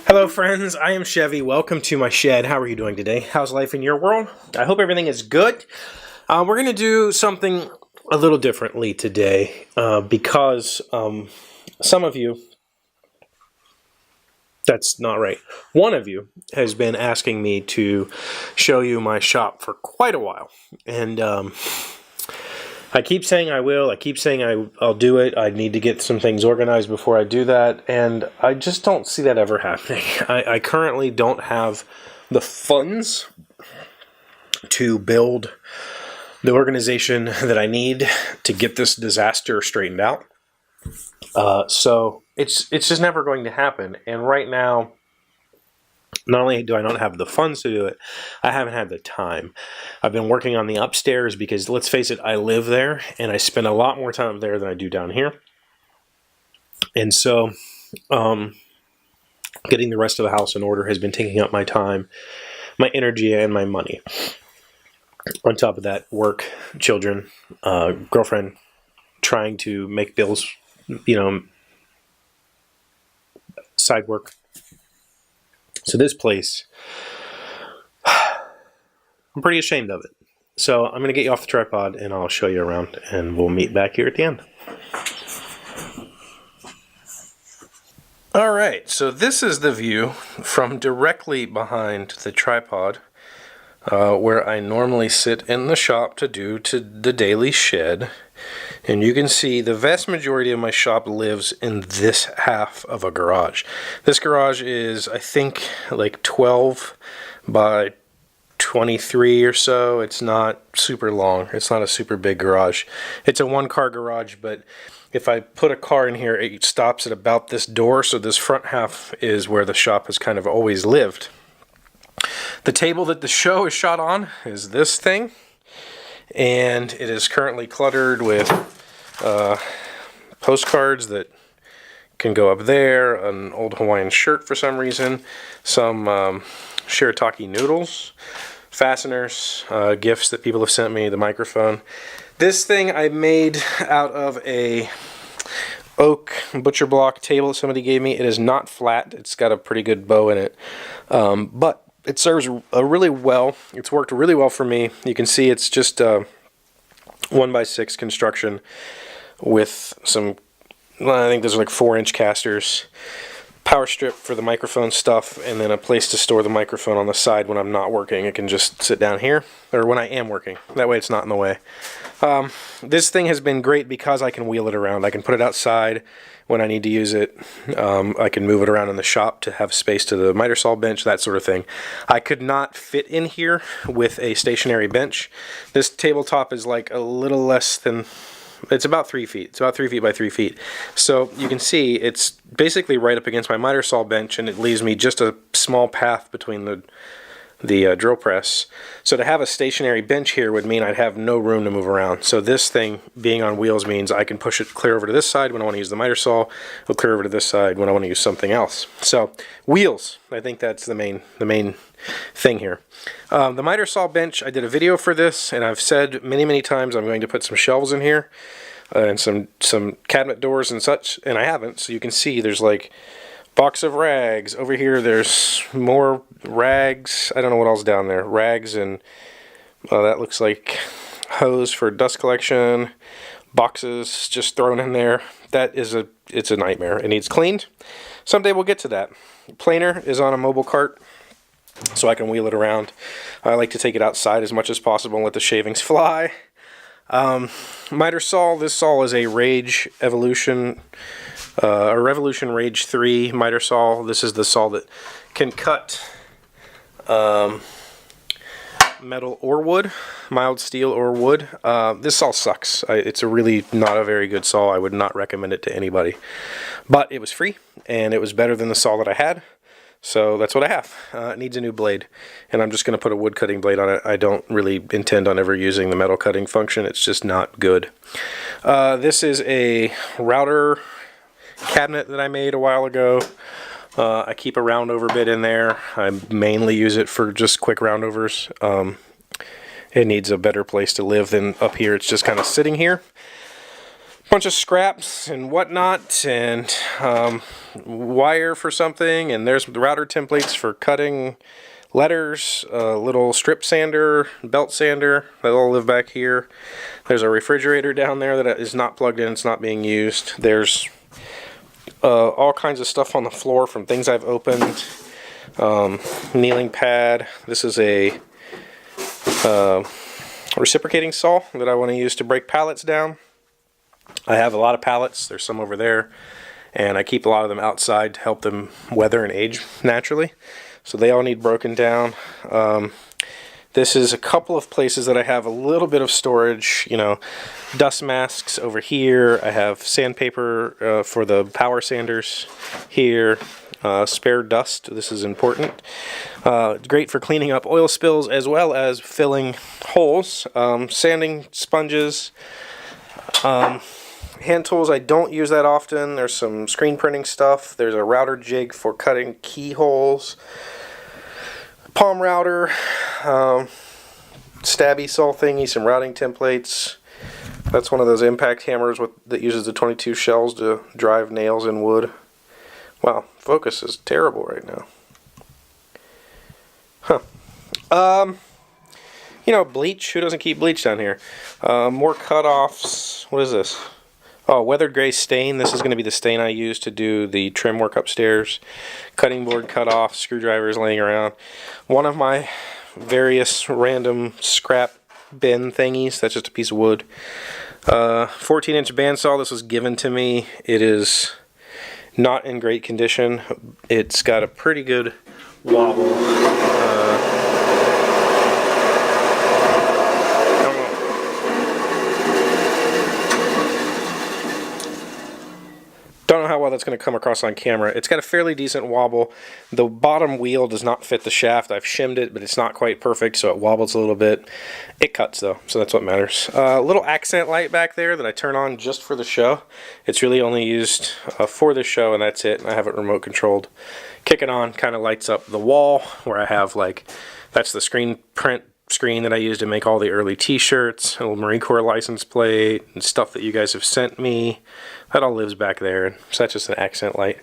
Hello friends, I am Chevy. Welcome to my shed. How are you doing today? How's life in your world? I hope everything is good. We're going to do something a little differently today because some of you, that's not right, one of you has been asking me to show you my shop for quite a while. And I keep saying I will. I keep saying I'll do it. I need to get some things organized before I do that. And I just don't see that ever happening. I currently don't have the funds to build the organization that I need to get this disaster straightened out. So it's just never going to happen. And right now, not only do I not have the funds to do it, I haven't had the time. I've been working on the upstairs because, let's face it, I live there and I spend a lot more time there than I do down here. And so getting the rest of the house in order has been taking up my time, my energy, and my money. On top of that, work, children, girlfriend, trying to make bills, side work. So this place, I'm pretty ashamed of it. So I'm going to get you off the tripod and I'll show you around and we'll meet back here at the end. Alright, so this is the view from directly behind the tripod where I normally sit in the shop to do the daily shed. And you can see the vast majority of my shop lives in this half of a garage. This garage is, I think, like 12 by 23 or so. It's not super long. It's not a super big garage. It's a one-car garage, but if I put a car in here, it stops at about this door. So this front half is where the shop has kind of always lived. The table that the show is shot on is this thing. And it is currently cluttered with postcards that can go up there, an old Hawaiian shirt for some reason, some shirataki noodles, fasteners, gifts that people have sent me, the microphone. This thing I made out of a oak butcher block table that somebody gave me. It is not flat. It's got a pretty good bow in it, but it serves really well. It's worked really well for me. You can see it's just 1x6 construction with some, I think those are like 4-inch casters, power strip for the microphone stuff, and then a place to store the microphone on the side when I'm not working. It can just sit down here, or when I am working. That way it's not in the way. This thing has been great because I can wheel it around. I can put it outside when I need to use it. I can move it around in the shop to have space to the miter saw bench, that sort of thing. I could not fit in here with a stationary bench. This tabletop is like a little less than, it's about 3 feet. It's about 3 feet by 3 feet. So you can see it's basically right up against my miter saw bench, and it leaves me just a small path between the drill press. So to have a stationary bench here would mean I'd have no room to move around. So this thing being on wheels means I can push it clear over to this side when I want to use the miter saw, or clear over to this side when I want to use something else. So wheels, I think that's the main thing here. The miter saw bench, I did a video for this, and I've said many times I'm going to put some shelves in here and some cabinet doors and such, and I haven't. So you can see there's like box of rags. Over here there's more rags. I don't know what else down there. Rags, and that looks like hose for dust collection. Boxes just thrown in there. It's a nightmare. It needs cleaned. Someday we'll get to that. Planer is on a mobile cart, so I can wheel it around. I like to take it outside as much as possible and let the shavings fly. Miter saw. This saw is a Rage Evolution, a Revolution Rage 3 miter saw. This is the saw that can cut metal or wood, mild steel or wood. This saw sucks. It's a really not a very good saw. I would not recommend it to anybody. But it was free, and it was better than the saw that I had. So that's what I have. It needs a new blade, and I'm just going to put a wood cutting blade on it. I don't really intend on ever using the metal cutting function. It's just not good. This is a router cabinet that I made a while ago. I keep a roundover bit in there. I mainly use it for just quick roundovers. it needs a better place to live than up here. It's just kind of sitting here. Bunch of scraps and whatnot, and wire for something, and there's the router templates for cutting letters, little strip sander, belt sander, they all live back here. There's a refrigerator down there that is not plugged in, it's not being used. There's all kinds of stuff on the floor from things I've opened. Kneeling pad. This is a reciprocating saw that I want to use to break pallets down. I have a lot of pallets, there's some over there, and I keep a lot of them outside to help them weather and age naturally. So they all need broken down. This is a couple of places that I have a little bit of storage, you know, dust masks over here. I have sandpaper for the power sanders here. Spare dust, this is important. Great for cleaning up oil spills as well as filling holes. Sanding sponges. Hand tools I don't use that often. There's some screen printing stuff. There's a router jig for cutting keyholes. Palm router. Stabby saw thingy. Some routing templates. That's one of those impact hammers that uses the 22 shells to drive nails in wood. Wow, focus is terrible right now. Huh. You know, bleach. Who doesn't keep bleach down here? More cutoffs. What is this? Oh, weathered gray stain. This is going to be the stain I use to do the trim work upstairs. Cutting board cutoff, screwdrivers laying around. One of my various random scrap bin thingies. That's just a piece of wood. 14-inch bandsaw. This was given to me. It is not in great condition. It's got a pretty good wobble. Don't know how well that's going to come across on camera. It's got a fairly decent wobble. The bottom wheel does not fit the shaft. I've shimmed it, but it's not quite perfect, so it wobbles a little bit. It cuts, though, so that's what matters. Little accent light back there that I turn on just for the show. It's really only used for the show, and that's it. I have it remote controlled. Kick it on, kind of lights up the wall where I have, like, that's the screen print screen that I used to make all the early t-shirts, a little Marine Corps license plate, and stuff that you guys have sent me. That all lives back there, so that's just an accent light.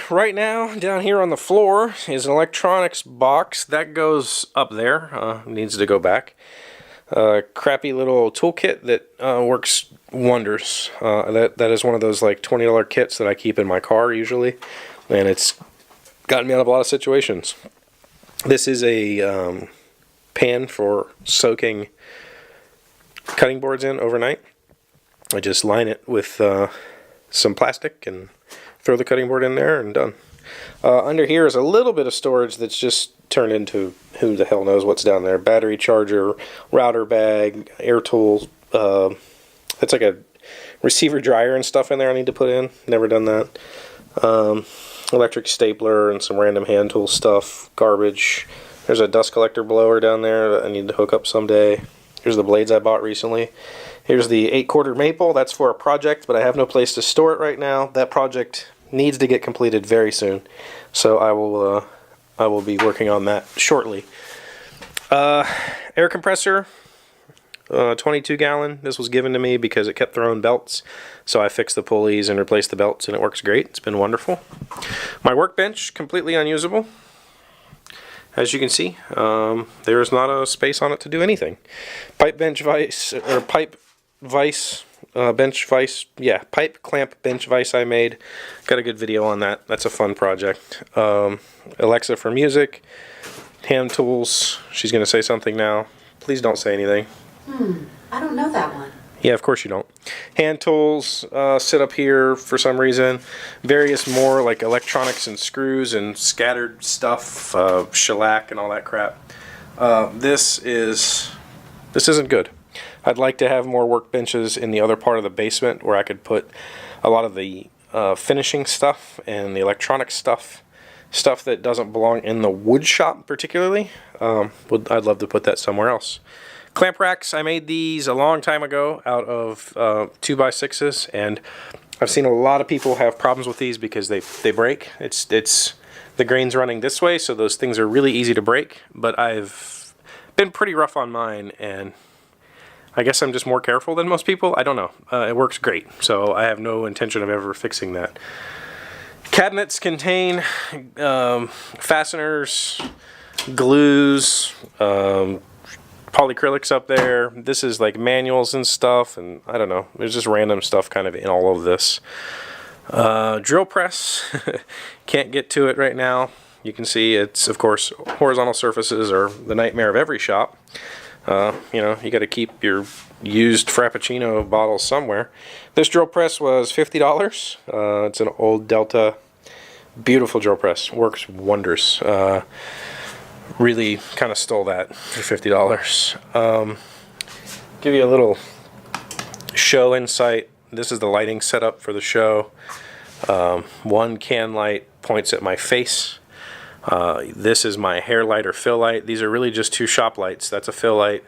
Right now, down here on the floor is an electronics box. That goes up there, needs to go back. Crappy little toolkit that works wonders. That is one of those like $20 kits that I keep in my car usually, and it's gotten me out of a lot of situations. This is a pan for soaking cutting boards in overnight. I just line it with some plastic and throw the cutting board in there and done. Under here is a little bit of storage that's just turned into who the hell knows what's down there. Battery charger, router bag, air tools. It's like a receiver dryer and stuff in there I need to put in. Never done that. Electric stapler and some random hand tool stuff. Garbage. There's a dust collector blower down there that I need to hook up someday. Here's the blades I bought recently. Here's the 8-quarter maple. That's for a project, but I have no place to store it right now. That project needs to get completed very soon, so I will be working on that shortly. Air compressor, 22 gallon. This was given to me because it kept throwing belts, so I fixed the pulleys and replaced the belts, and it works great. It's been wonderful. My workbench, completely unusable. As you can see, there is not a space on it to do anything. Pipe bench vise, or pipe vise, bench vise, yeah, pipe clamp bench vise I made. Got a good video on that. That's a fun project. Alexa for music, hand tools. She's going to say something now. Please don't say anything. I don't know that one. Yeah, of course you don't. Hand tools sit up here for some reason. Various more like electronics and screws and scattered stuff, shellac and all that crap. This isn't good. I'd like to have more workbenches in the other part of the basement where I could put a lot of the finishing stuff and the electronic stuff that doesn't belong in the wood shop particularly. I'd love to put that somewhere else. Clamp racks, I made these a long time ago out of 2x6s, and I've seen a lot of people have problems with these because they break. It's the grain's running this way, so those things are really easy to break, but I've been pretty rough on mine, and I guess I'm just more careful than most people. I don't know. It works great, so I have no intention of ever fixing that. Cabinets contain fasteners, glues, polyacrylics up there. This is like manuals and stuff, and I don't know. There's just random stuff kind of in all of this. Drill press. Can't get to it right now. You can see it's, of course, horizontal surfaces are the nightmare of every shop. You know, you got to keep your used Frappuccino bottles somewhere. This drill press was $50. It's an old Delta. Beautiful drill press. Works wonders. Really kind of stole that for $50. Give you a little show insight. This is the lighting setup for the show. One can light points at my face. This is my hair light or fill light. These are really just two shop lights. That's a fill light.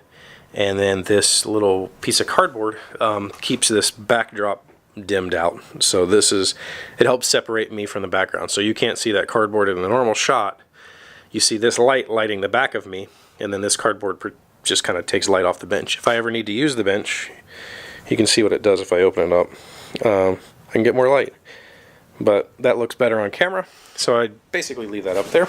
And then this little piece of cardboard keeps this backdrop dimmed out. So this is, it helps separate me from the background. So you can't see that cardboard in the normal shot. You see this light lighting the back of me, and then this cardboard just kind of takes light off the bench. If I ever need to use the bench, you can see what it does if I open it up. I can get more light. But that looks better on camera, so I basically leave that up there.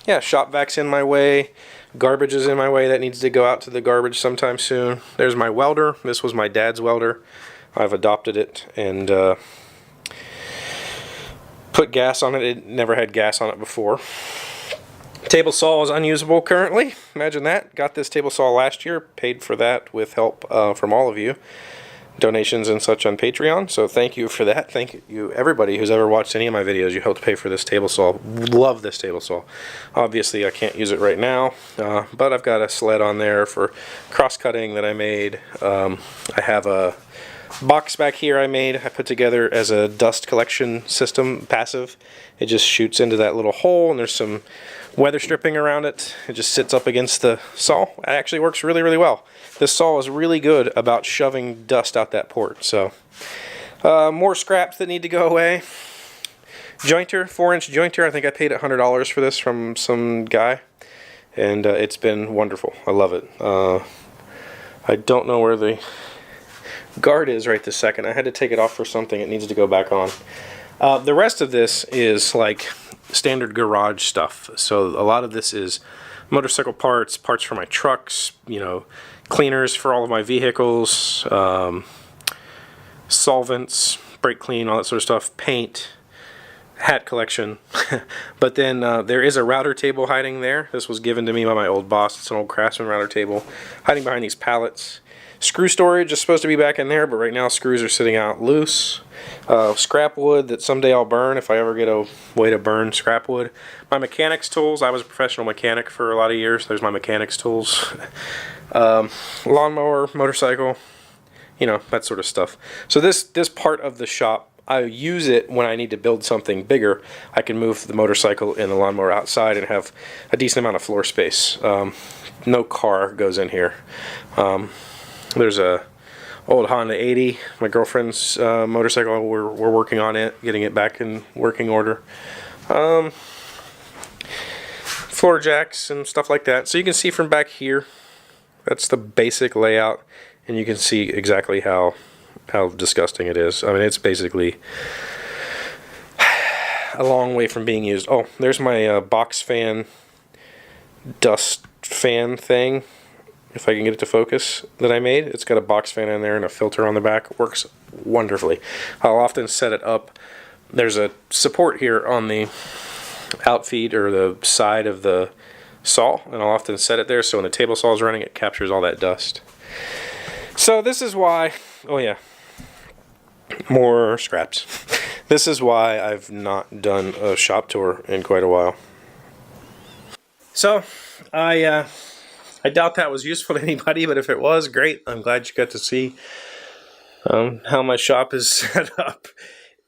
Yeah, shop vac's in my way. Garbage is in my way. That needs to go out to the garbage sometime soon. There's my welder. This was my dad's welder. I've adopted it and put gas on it. It never had gas on it before. Table saw is unusable currently. Imagine that. Got this table saw last year. Paid for that with help from all of you. Donations and such on Patreon, so thank you for that. Thank you everybody who's ever watched any of my videos. You helped pay for this table saw. Love this table saw. Obviously I can't use it right now, but I've got a sled on there for cross-cutting that I made. I have a box back here I put together as a dust collection system, passive. It just shoots into that little hole, and there's some weather stripping around it. It just sits up against the saw. It actually works really, really well. This saw is really good about shoving dust out that port. So, more scraps that need to go away. Jointer, 4-inch jointer. I think I paid $100 for this from some guy, and it's been wonderful. I love it. I don't know where the guard is right this second. I had to take it off for something. It needs to go back on. The rest of this is like standard garage stuff. So a lot of this is motorcycle parts, parts for my trucks, you know, cleaners for all of my vehicles, solvents, brake clean, all that sort of stuff, paint, hat collection. But then there is a router table hiding there. This was given to me by my old boss. It's an old Craftsman router table hiding behind these pallets. Screw storage is supposed to be back in there, but right now screws are sitting out loose. Scrap wood that someday I'll burn if I ever get a way to burn scrap wood. My mechanics tools. I was a professional mechanic for a lot of years. There's my mechanics tools. Lawnmower, motorcycle, you know, that sort of stuff. So this part of the shop, I use it when I need to build something bigger. I can move the motorcycle and the lawnmower outside and have a decent amount of floor space. No car goes in here. There's a old Honda 80, my girlfriend's motorcycle. We're working on it, getting it back in working order. Floor jacks and stuff like that. So you can see from back here, that's the basic layout, and you can see exactly how disgusting it is. I mean, it's basically a long way from being used. Oh, there's my box fan, dust fan thing. If I can get it to focus, that I made. It's got a box fan in there and a filter on the back. It works wonderfully. I'll often set it up. There's a support here on the outfeed or the side of the saw, and I'll often set it there so when the table saw is running, it captures all that dust. So this is why, oh yeah, more scraps. This is why I've not done a shop tour in quite a while. So I doubt that was useful to anybody, but if it was, great. I'm glad you got to see how my shop is set up.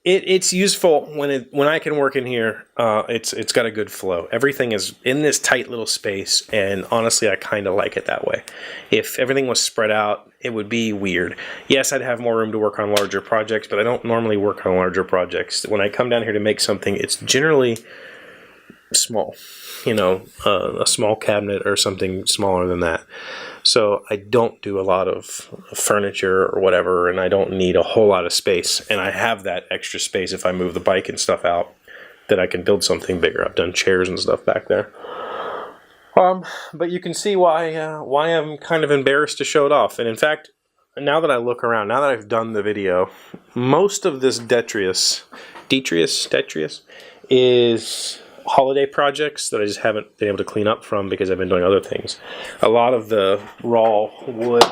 It's useful when I can work in here. It's got a good flow. Everything is in this tight little space, and honestly, I kind of like it that way. If everything was spread out, it would be weird. Yes, I'd have more room to work on larger projects, but I don't normally work on larger projects. When I come down here to make something, it's generally small, a small cabinet or something smaller than that. So I don't do a lot of furniture or whatever, and I don't need a whole lot of space. And I have that extra space if I move the bike and stuff out, that I can build something bigger. I've done chairs and stuff back there. But you can see why I'm kind of embarrassed to show it off. And in fact, now that I look around, now that I've done the video, most of this detritus is holiday projects that I just haven't been able to clean up from because I've been doing other things. A lot of the raw wood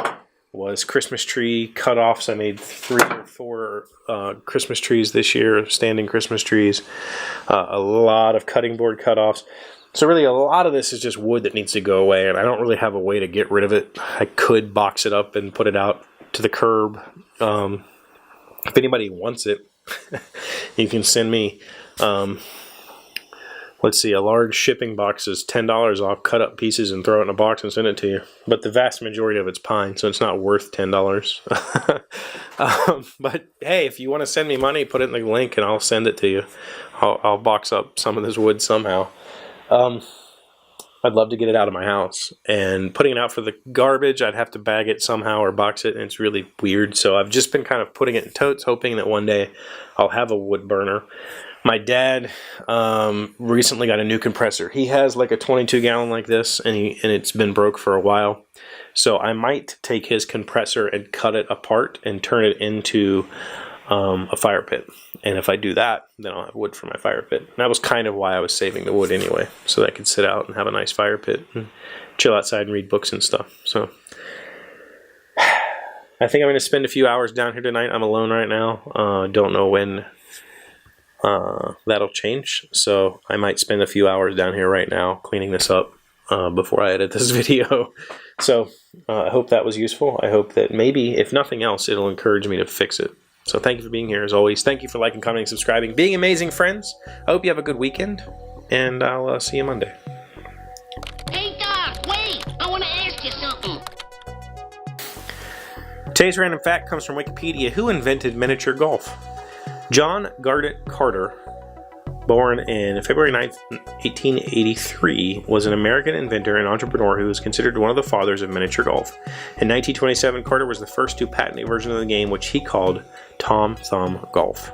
was Christmas tree cutoffs. I made 3 or 4 Christmas trees this year, standing Christmas trees. A lot of cutting board cutoffs. So really a lot of this is just wood that needs to go away, and I don't really have a way to get rid of it. I could box it up and put it out to the curb. If anybody wants it, you can send me, let's see, a large shipping box is $10. I'll cut up pieces and throw it in a box and send it to you. But the vast majority of it's pine, so it's not worth $10. But hey, if you want to send me money, put it in the link and I'll send it to you. I'll box up some of this wood somehow. I'd love to get it out of my house, and putting it out for the garbage, I'd have to bag it somehow or box it, and it's really weird. So I've just been kind of putting it in totes, hoping that one day I'll have a wood burner. My dad recently got a new compressor. He has like a 22-gallon like this, and it's been broke for a while. So I might take his compressor and cut it apart and turn it into a fire pit. And if I do that, then I'll have wood for my fire pit. And that was kind of why I was saving the wood anyway, so that I could sit out and have a nice fire pit and chill outside and read books and stuff. So I think I'm going to spend a few hours down here tonight. I'm alone right now. Don't know when that'll change. So I might spend a few hours down here right now cleaning this up before I edit this video. So I hope that was useful. I hope that maybe, if nothing else, it'll encourage me to fix it. So thank you for being here as always. Thank you for liking, commenting, subscribing, being amazing friends. I hope you have a good weekend, and I'll see you Monday. Hey, Doc, wait! I want to ask you something. Today's random fact comes from Wikipedia. Who invented miniature golf? John Garnet Carter, born in February 9th, 1883, was an American inventor and entrepreneur who is considered one of the fathers of miniature golf. In 1927, Carter was the first to patent a version of the game which he called Tom Thumb Golf.